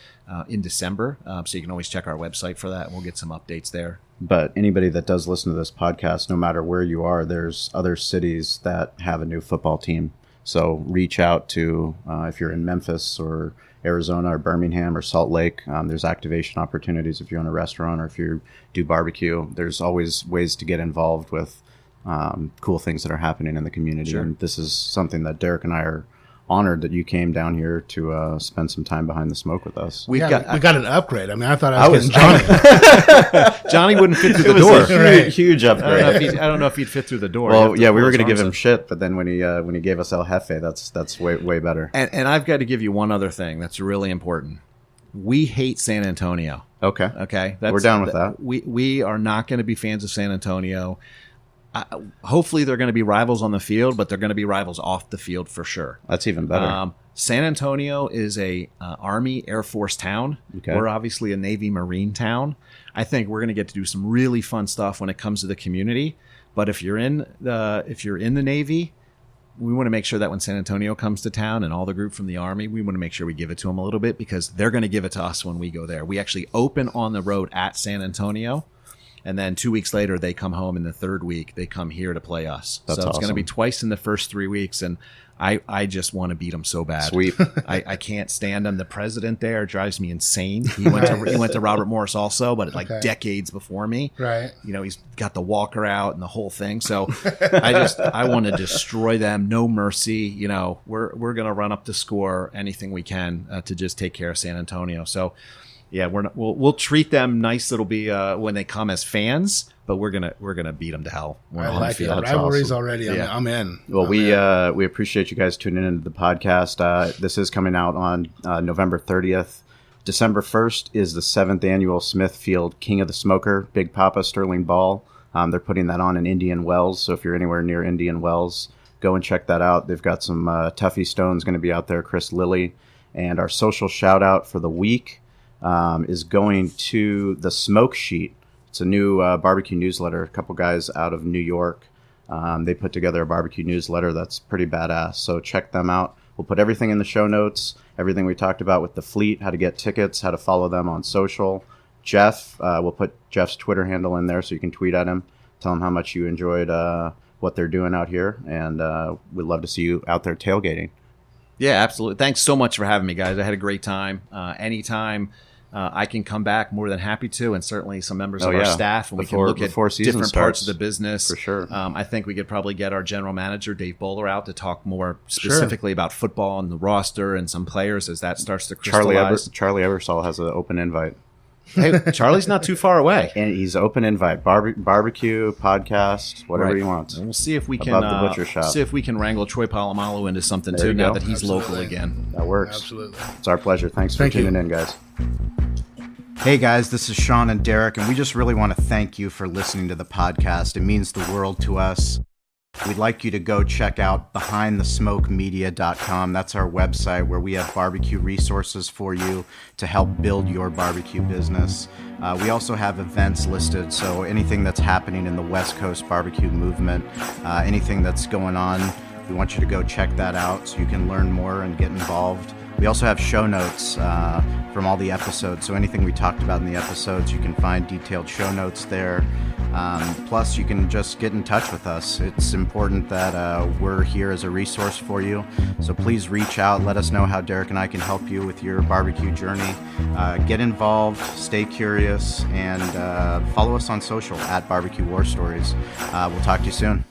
in December. So you can always check our website for that, and we'll get some updates there. But anybody that does listen to this podcast, no matter where you are, there's other cities that have a new football team. So reach out to, if you're in Memphis or Arizona or Birmingham or Salt Lake, there's activation opportunities if you own a restaurant or if you do barbecue. There's always ways to get involved with cool things that are happening in the community. Sure. And this is something that Derek and I are honored that you came down here to spend some time behind the smoke with us. We got an upgrade. I mean, I thought I was getting Johnny. Johnny wouldn't fit through the It was door. a huge upgrade. I don't know if he'd fit through the door. Well, yeah, we were going to give him shit, but then when he gave us El Jefe, that's way better. And I've got to give you one other thing that's really important. We hate San Antonio. Okay. We're down with that. We are not going to be fans of San Antonio. Hopefully they're going to be rivals on the field, but they're going to be rivals off the field for sure. That's even better. San Antonio is a Army Air Force town. Okay. We're obviously a Navy Marine town. I think we're going to get to do some really fun stuff when it comes to the community. But if you're in the Navy, we want to make sure that when San Antonio comes to town and all the group from the Army, we want to make sure we give it to them a little bit, because they're going to give it to us when we go there. We actually open on the road at San Antonio. And then 2 weeks later, they come home. In the third week, they come here to play us. That's so it's awesome. going to be twice in the first 3 weeks. And I just want to beat them so bad. Sweet. I can't stand him. The president there drives me insane. He went to Robert Morris also, but decades before me. Right. He's got the walker out and the whole thing. So I want to destroy them. No mercy. We're going to run up the score anything we can to just take care of San Antonio. So Yeah, we'll treat them nice. It'll be when they come as fans, but we're gonna beat them to hell. We're I on the like it. field. Rivalries awesome. already. Yeah. I'm in. Well, I'm in. we appreciate you guys tuning into the podcast. This is coming out on November 30th. December 1st is the 7th annual Smithfield King of the Smoker Big Papa Sterling Ball. They're putting that on in Indian Wells, so if you're anywhere near Indian Wells, go and check that out. They've got some Tuffy Stones going to be out there, Chris Lilly. And our social shout out for the week is going to the Smoke Sheet. It's a new barbecue newsletter. A couple guys out of New York. They put together a barbecue newsletter that's pretty badass. So check them out. We'll put everything in the show notes, everything we talked about with the fleet, how to get tickets, how to follow them on social. Jeff, we'll put Jeff's Twitter handle in there so you can tweet at him. Tell him how much you enjoyed what they're doing out here. And we'd love to see you out there tailgating. Yeah, absolutely. Thanks so much for having me, guys. I had a great time. Anytime I can come back, more than happy to, and certainly some members of our staff, and we can look at different parts of the business. For sure. I think we could probably get our general manager, Dave Bowler, out to talk more specifically about football and the roster and some players as that starts to crystallize. Charlie Ebersol has an open invite. Hey, Charlie's not too far away. And he's open invite. Barbecue, podcast, whatever he wants. And we'll see if we can Above the butcher shop. see if we can wrangle Troy Polamalu into something There too, you now go. that he's Absolutely. local again. That works. Absolutely. It's our pleasure. Thanks for Thank you. tuning in, guys. Hey guys, this is Sean and Derek, and we just really want to thank you for listening to the podcast. It means the world to us. We'd like you to go check out BehindTheSmokeMedia.com. That's our website where we have barbecue resources for you to help build your barbecue business. We also have events listed, so anything that's happening in the West Coast barbecue movement, anything that's going on, we want you to go check that out so you can learn more and get involved. We also have show notes from all the episodes, so anything we talked about in the episodes, you can find detailed show notes there. Plus, you can just get in touch with us. It's important that we're here as a resource for you, so please reach out. Let us know how Derek and I can help you with your barbecue journey. Get involved, stay curious, and follow us on social at Barbecue War Stories. We'll talk to you soon.